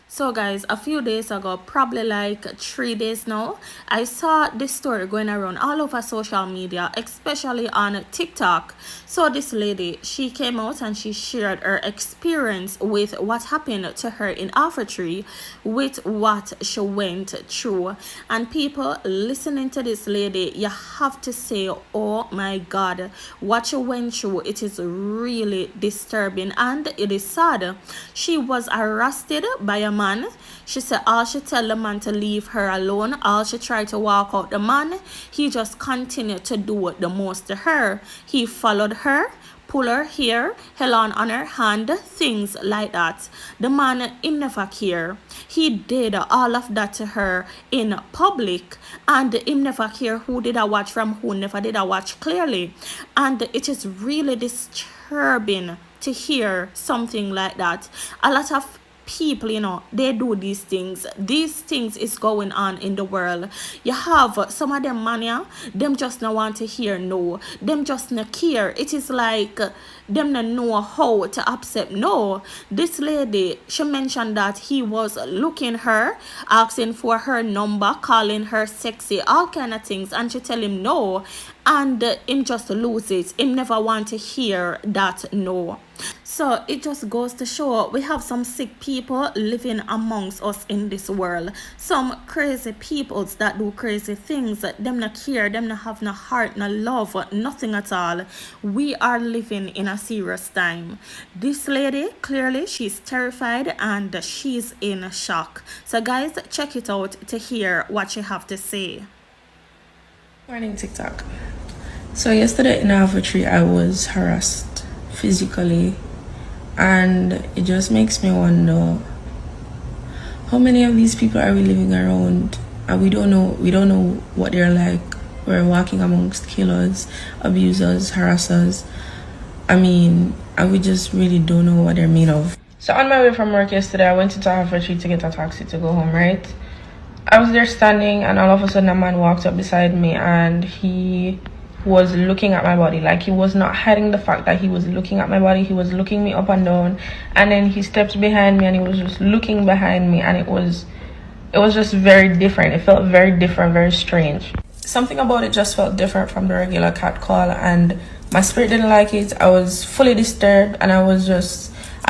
So guys, a few days ago, probably like 3 days now, I saw this story going around all over social media, especially on TikTok. So this lady, she came out and she shared her experience with what happened to her in Tree, with what she went through. And people listening to this lady, you have to say, oh my God, what she went through, it is really disturbing and it is sad. She was arrested by a man. She said all she tell the man to leave her alone. All she tried to walk out the man, he just continued to do the most to her. He followed her, pull her hair, held on her hand, things like that. The man, him never care. He did all of that to her in public, and him never care who did I watch from who never did I watch clearly. And it is really disturbing to hear something like that. A lot of people, they do these things is going on in the world. You have some of them mania, them just not want to hear no, them just not care. It is like them not know how to accept no. This lady, she mentioned that he was looking her, asking for her number, calling her sexy, all kind of things, and she tell him no, and him just lose it. Him never want to hear that no. So it just goes to show we have some sick people living amongst us in this world. Some crazy peoples that do crazy things. Them not care, them not have no heart, no love, nothing at all. We are living in a serious time. This lady, clearly she's terrified and she's in shock. So guys, check it out to hear what she have to say. Morning TikTok. So yesterday in Tree, I was harassed physically, and it just makes me wonder how many of these people are we living around, and we don't know what they're like. We're walking amongst killers, abusers, harassers. And we just really don't know what they're made of. So on my way from work yesterday, I went into Tree to get a taxi to go home, right? I was there standing, and all of a sudden a man walked up beside me, and he was looking at my body. Like, he was not hiding the fact that he was looking at my body. He was looking me up and down, and then he steps behind me and he was just looking behind me, and it was just very different. It felt very different, very strange. Something about it just felt different from the regular cat call, and my spirit didn't like it. I was fully disturbed, and I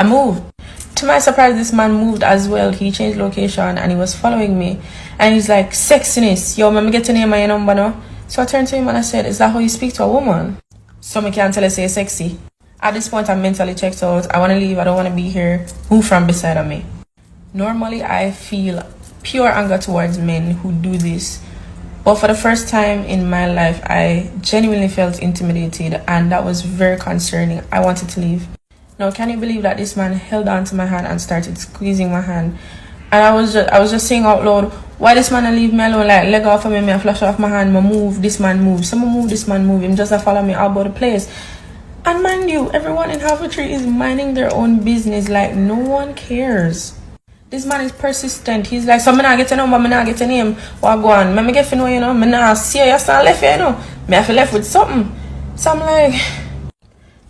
moved. To my surprise, this man moved as well. He changed location and he was following me, and he's like, sexiness, yo, let me get your name and your number now. So I turned to him and I said, is that how you speak to a woman? So I can't tell her say sexy. At this point, I'm mentally checked out. I want to leave. I don't want to be here. Move from beside of me. Normally, I feel pure anger towards men who do this. But for the first time in my life, I genuinely felt intimidated, and that was very concerning. I wanted to leave. Now, can you believe that this man held on to my hand and started squeezing my hand? And I was just saying out loud, why this man leave me alone? Like, leg off of me, I flash off my hand, me move, this man move. Someone move, this man move. Him just a follow me all about the place. And mind you, everyone in Tree is minding their own business. Like, no one cares. This man is persistent. He's like, so me not get a number, me not get a name. What go on? Me get to know, me not see you stand left here, Me have to left with something. So I'm like,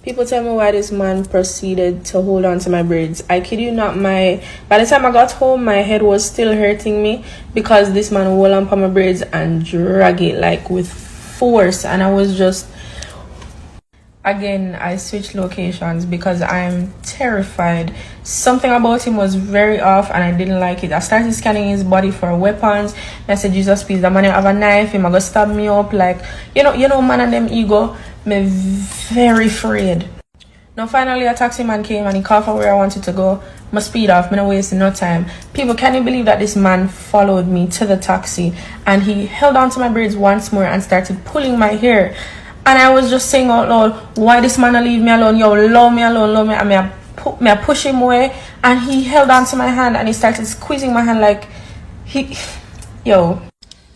people tell me why this man proceeded to hold on to my braids. I kid you not, by the time I got home, my head was still hurting me because this man hold on to my braids and drag it like with force. And I was just, again, I switched locations because I'm terrified. Something about him was very off and I didn't like it. I started scanning his body for weapons. I said, Jesus, please, the man have a knife, him gonna stab me up. Like, you know, man and them ego. Me very afraid. Now finally a taxi man came and he called for where I wanted to go. My speed off, me not wasting no time. People, can you believe that this man followed me to the taxi and he held on to my braids once more and started pulling my hair? And I was just saying out loud, why this man leave me alone? Yo, love me alone, love me. And I push him away, and he held on to my hand and he started squeezing my hand like yo.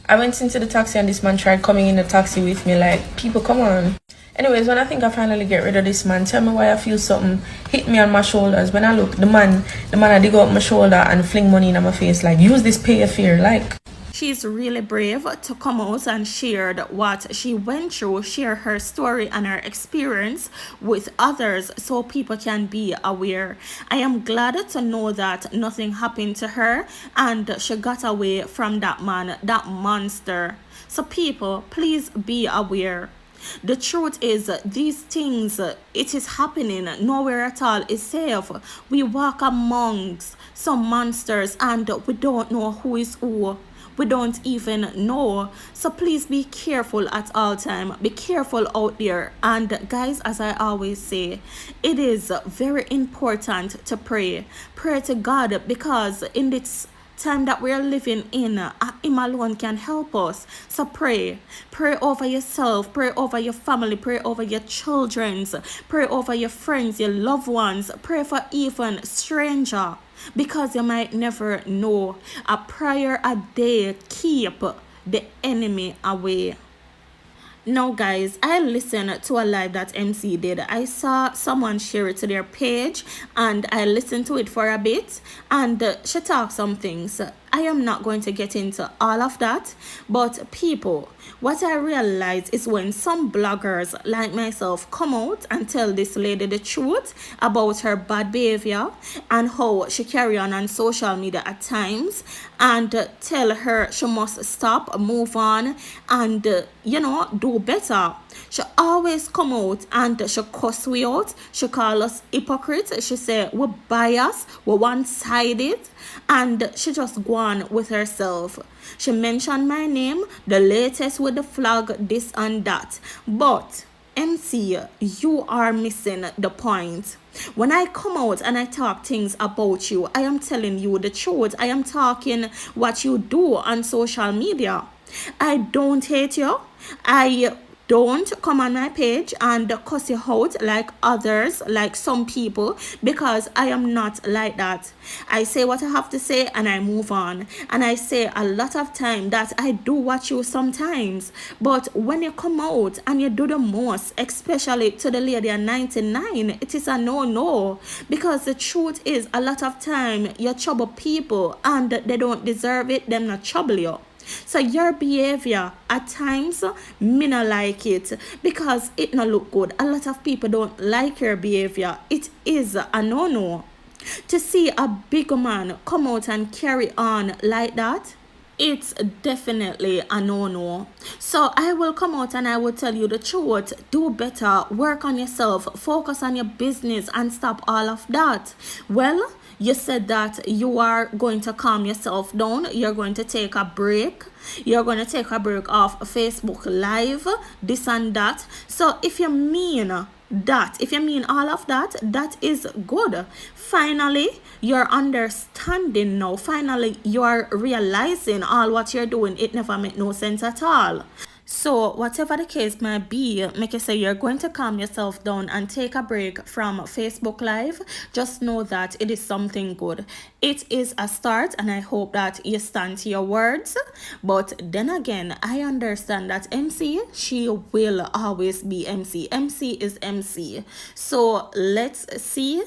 I went into the taxi and this man tried coming in the taxi with me. Like, people, come on. Anyways, when I think I finally get rid of this man, tell me why I feel something hit me on my shoulders. When I look, the man I dig up my shoulder and fling money in my face. Like, use this, pay your fear. Like, She's really brave to come out and share what she went through, share her story and her experience with others so people can be aware. I am glad to know that nothing happened to her and she got away from that man, that monster. So people, please be aware. The truth is, these things, it is happening nowhere at all is safe. We walk amongst some monsters and we don't know who is who. We don't even know. So please be careful at all time. Be careful out there. And guys, as I always say, it is very important to pray. Pray to God, because in this time that we're living in, him alone can help us. So pray over yourself, pray over your family, pray over your children's, pray over your friends, your loved ones, pray for even stranger, because you might never know. A prayer a day keep the enemy away. Now guys, I listened to a live that MC did. I saw someone share it to their page and I listened to it for a bit, and she talked some things. I am not going to get into all of that, but people, what I realize is when some bloggers like myself come out and tell this lady the truth about her bad behavior and how she carry on social media at times, and tell her she must stop, move on, and do better. She always come out and she cuss we out. She call us hypocrites. She say we're biased, we're one-sided, and she just go on with herself. She mentioned my name, the latest with the flag, this and that. But MC, you are missing the point. When I come out and I talk things about you, I am telling you the truth. I am talking what you do on social media. I don't hate you. I don't come on my page and cuss you out like others, like some people, because I am not like that. I say what I have to say and I move on. And I say a lot of time that I do watch you sometimes. But when you come out and you do the most, especially to the lady at 99, it is a no. Because the truth is, a lot of time you trouble people and they don't deserve it, them not trouble you. So your behavior at times, me not like it, because it not look good. A lot of people don't like your behavior. It is a no. To see a big man come out and carry on like that, it's definitely a no. So I will come out and I will tell you the truth. Do better, work on yourself, focus on your business, and stop all of that. Well, you said that you are going to calm yourself down. You're going to take a break. You're going to take a break off Facebook Live, this and that. So if you mean that, if you mean all of that, that is good. Finally, you're understanding now. Finally, you're realizing all what you're doing. It never made no sense at all. So whatever the case might be, make you say you're going to calm yourself down and take a break from Facebook Live. Just know that it is something good. It is a start, and I hope that you stand to your words. But then again, I understand that MC, she will always be MC. MC is MC. So let's see.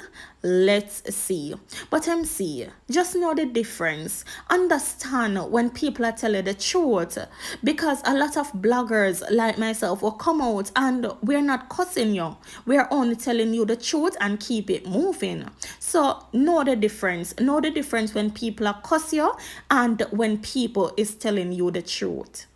But MC, just know the difference. Understand when people are telling the truth, because a lot of bloggers like myself will come out and we're not cussing you. We're only telling you the truth and keep it moving. So know the difference. Know the difference when people are cussing you and when people is telling you the truth.